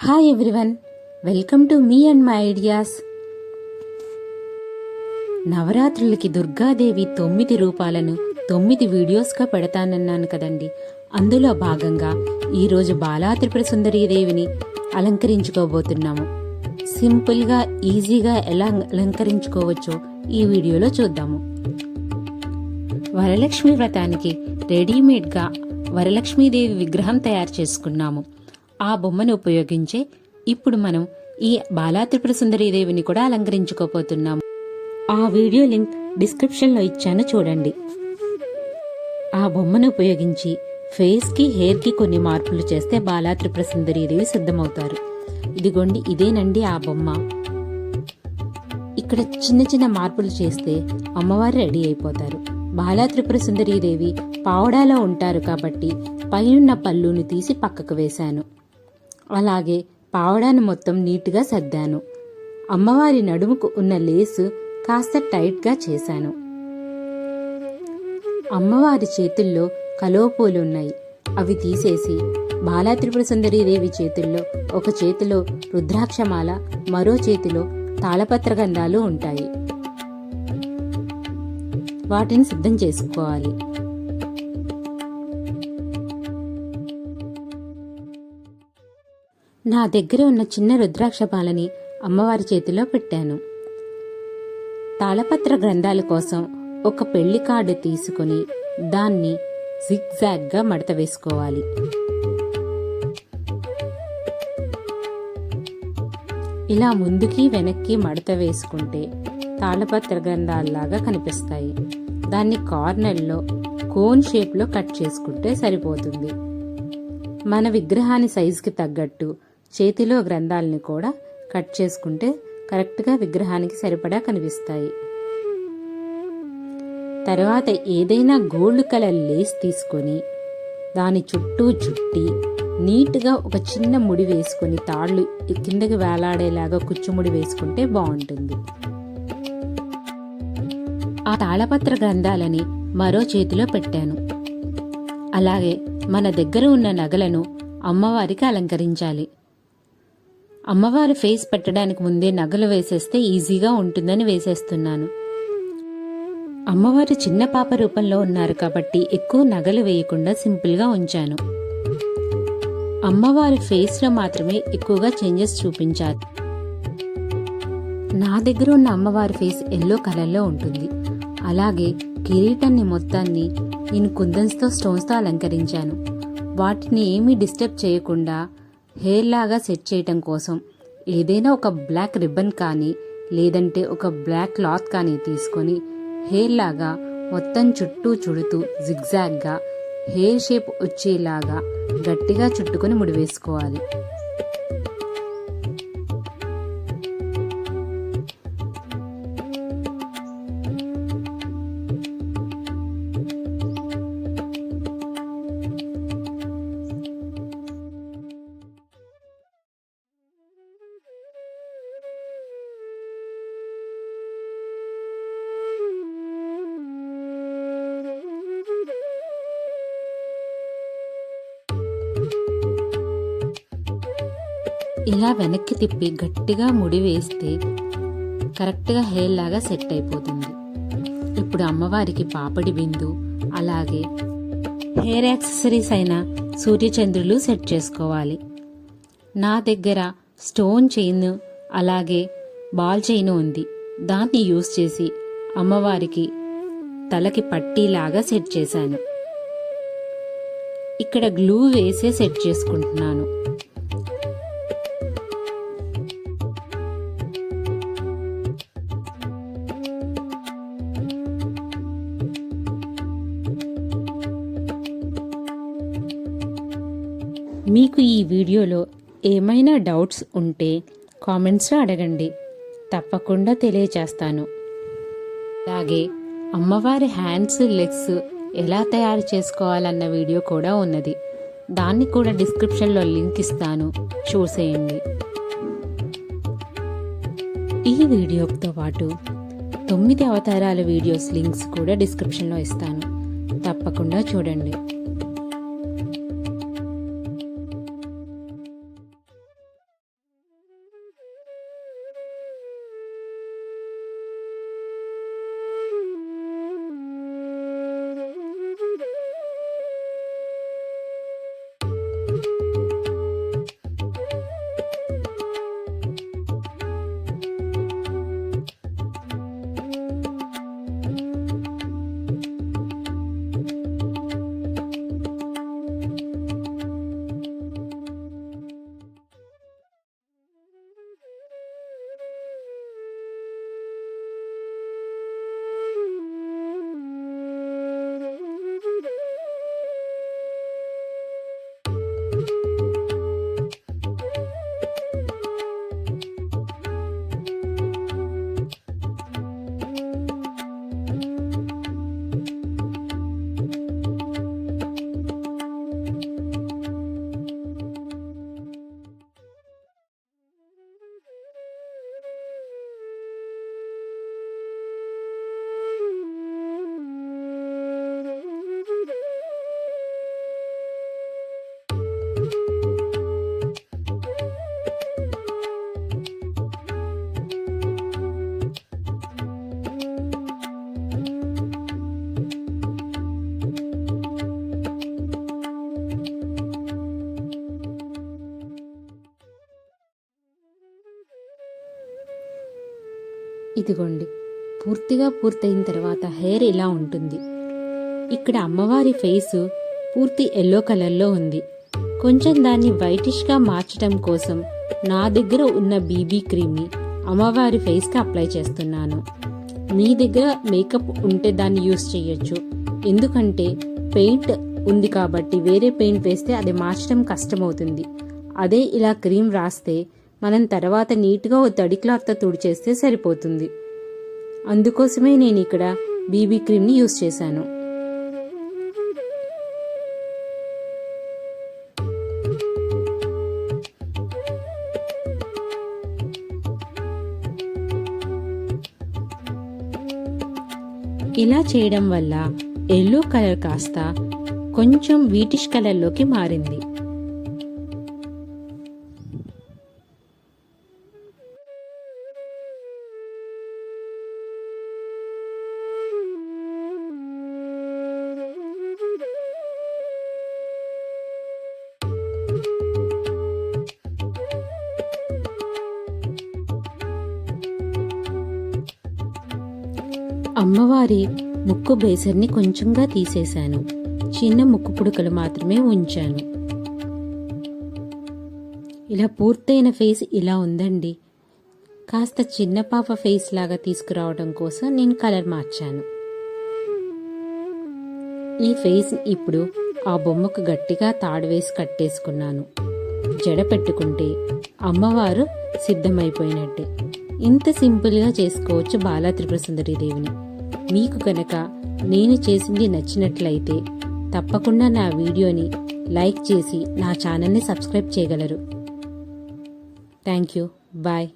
Hi everyone, welcome to me and my ideas. నవరాత్రులకి దుర్గాదేవి 9 రూపాలను 9 వీడియోస్గా పెడతానన్నాను కదండి. అందులో భాగంగా ఈరోజు బాలా త్రిపుర సుందరీదేవిని అలంకరించుకోబోతున్నాము. సింపుల్గా ఈజీగా ఎలా అలంకరించుకోవచ్చో ఈ వీడియోలో చూద్దాము. వరలక్ష్మి వ్రతానికి రెడీమేడ్గా వరలక్ష్మీదేవి విగ్రహం తయారు చేసుకున్నాము. ఆ బొమ్మను ఉపయోగించే ఇప్పుడు మనం ఈ బాలా త్రిపుర సుందరీదేవిని కూడా అలంకరించుకోబోతున్నాము. ఆ వీడియో లింక్ డిస్క్రిప్షన్లో ఇచ్చాను, చూడండి. ఆ బొమ్మను ఉపయోగించి ఫేస్కి హెయిర్కి కొన్ని మార్పులు చేస్తే బాలా త్రిపుర సుందరీదేవి సిద్ధమవుతారు. ఇదిగోండి, ఇదేనండి ఆ బొమ్మ. ఇక్కడ చిన్న చిన్న మార్పులు చేస్తే అమ్మవారు రెడీ అయిపోతారు. బాలా త్రిపుర సుందరీదేవి పావడాలో ఉంటారు కాబట్టి పైనున్న పళ్ళును తీసి పక్కకు వేశాను. అలాగే పావడాను మొత్తం నీట్గా సర్దాను. అమ్మవారి నడుముకు ఉన్న లేసు కాస్త టైట్గా చేశాను. అమ్మవారి చేతుల్లో కలువపూలున్నాయి, అవి తీసేసి బాలా త్రిపుర సుందరీదేవి చేతుల్లో ఒక చేతిలో రుద్రాక్షమాల, మరో చేతిలో తాళపత్ర గంధాలు ఉంటాయి. వాటిని సిద్ధం చేసుకోవాలి. నా దగ్గర ఉన్న చిన్న రుద్రాక్షమాలని అమ్మవారి చేతిలో పెట్టాను. తాళపత్ర గ్రంథాల కోసం ఒక పెళ్లి కార్డు తీసుకుని దాన్ని జిగ్జాగ్గా మడత వేసుకోవాలి. ఇలా ముందుకి వెనక్కి మడత వేసుకుంటే తాళపత్ర గ్రంథాల్లాగా కనిపిస్తాయి. దాన్ని కార్నర్లో కోన్ షేప్లో కట్ చేసుకుంటే సరిపోతుంది. మన విగ్రహాన్ని సైజుకి తగ్గట్టు చేతిలో గ్రంథాలని కూడా కట్ చేసుకుంటే కరెక్ట్గా విగ్రహానికి సరిపడా కనిపిస్తాయి. తర్వాత ఏదైనా గోల్డ్ కలర్ లేస్ తీసుకొని దాని చుట్టూ చుట్టి నీట్గా ఒక చిన్న ముడి వేసుకొని తాళ్ళు కిందకి వేలాడేలాగా కుచ్చుముడి వేసుకుంటే బాగుంటుంది. ఆ తాళపత్ర గ్రంథాలని మరో చేతిలో పెట్టాను. అలాగే మన దగ్గర ఉన్న నగలను అమ్మవారికి అలంకరించాలి. అమ్మవారి ఫేస్ పెట్టడానికి ముందే నగలు వేసేస్తే ఈజీగా ఉంటుందని వేసేస్తున్నాను. అమ్మవారు చిన్న పాప రూపంలో ఉన్నారు కాబట్టి ఎక్కువ నగలు వేయకుండా సింపుల్గా ఉంచాను. అమ్మవారి ఫేస్లో మాత్రమే ఎక్కువగా చేంజెస్ చూపించారు. నా దగ్గర ఉన్న అమ్మవారి ఫేస్ ఎల్లో కలర్లో ఉంటుంది. అలాగే కిరీటాన్ని మొత్తాన్ని నేను కుందన్స్తో స్టోన్స్తో అలంకరించాను. వాటిని ఏమీ డిస్టర్బ్ చేయకుండా హెయిర్ లాగా సెట్ చేయటం కోసం ఏదైనా ఒక బ్లాక్ రిబ్బన్ కానీ లేదంటే ఒక బ్లాక్ క్లాత్ కానీ తీసుకొని హెయిర్ లాగా మొత్తం చుట్టూ చుడుతూ జిగ్జాగ్గా హెయిర్ షేప్ వచ్చేలాగా గట్టిగా చుట్టుకొని ముడివేసుకోవాలి. ఇలా వెనక్కి తిప్పి గట్టిగా ముడి వేస్తే కరెక్ట్గా హెయిర్ లాగా సెట్ అయిపోతుంది. ఇప్పుడు అమ్మవారికి పాపడి బిందు అలాగే హెయిర్ యాక్సెసరీస్ అయిన సూర్యచంద్రులు సెట్ చేసుకోవాలి. నా దగ్గర స్టోన్ చైన్ అలాగే బాల్ చైన్ ఉంది. దాన్ని యూజ్ చేసి అమ్మవారికి తలకి పట్టీలాగా సెట్ చేశాను. ఇక్కడ గ్లూ వేసే సెట్ చేసుకుంటున్నాను. మీకు ఈ వీడియోలో ఏమైనా డౌట్స్ ఉంటే కామెంట్స్లో అడగండి, తప్పకుండా తెలియచేస్తాను. అలాగే అమ్మవారి హ్యాండ్స్ లెగ్స్ ఎలా తయారు చేసుకోవాలన్న వీడియో కూడా ఉన్నది. దాన్ని కూడా డిస్క్రిప్షన్లో లింక్ ఇస్తాను, చూసేయండి. ఈ వీడియోతో పాటు 9 అవతారాల వీడియోస్ లింక్స్ కూడా డిస్క్రిప్షన్లో ఇస్తాను, తప్పకుండా చూడండి. ఇదిగోండి, పూర్తిగా పూర్తయిన తర్వాత హెయిర్ ఇలా ఉంటుంది. ఇక్కడ అమ్మవారి ఫేసు పూర్తి ఎల్లో కలర్లో ఉంది. కొంచెం దాన్ని వైటిష్గా మార్చడం కోసం నా దగ్గర ఉన్న బీబీ క్రీమ్ని అమ్మవారి ఫేస్కి అప్లై చేస్తున్నాను. మీ దగ్గర మేకప్ ఉంటే దాన్ని యూస్ చేయొచ్చు. ఎందుకంటే పెయింట్ ఉంది కాబట్టి వేరే పెయింట్ వేస్తే అది మార్చడం కష్టమవుతుంది. అదే ఇలా క్రీమ్ రాస్తే మనం తర్వాత నీట్గా ఓ తడి క్లాత్తో తుడిచేస్తే సరిపోతుంది. అందుకోసమే నేను ఇక్కడ బీబీ క్రీమ్ని యూస్ చేశాను. ఇలా చేయడం వల్ల ఎల్లో కలర్ కాస్త కొంచెం వీటిష్ కలర్లోకి మారింది. అమ్మవారి ముక్కు బేసర్ని కొంచెంగా తీసేశాను. చిన్న ముక్కు పుడకలు మాత్రమే ఉంచాను. ఇలా పూర్తయిన ఫేస్ ఇలా ఉందండి. కాస్త చిన్న పాప ఫేస్ లాగా తీసుకురావడం కోసం నేను కలర్ మార్చాను. ఈ ఫేస్ ఇప్పుడు ఆ బొమ్మకు గట్టిగా తాడు వేసి కట్టేసుకున్నాను. జడ పెట్టుకుంటే అమ్మవారు సిద్ధమైపోయినట్టే. ఇంత సింపుల్గా చేసుకోవచ్చు బాలా త్రిపుర సుందరి దేవిని. మీకు కనుక నేను చేసింది నచ్చినట్లయితే తప్పకుండా నా వీడియోని లైక్ చేసి నా ఛానల్ని సబ్స్క్రైబ్ చేయగలరు. Thank you. బాయ్.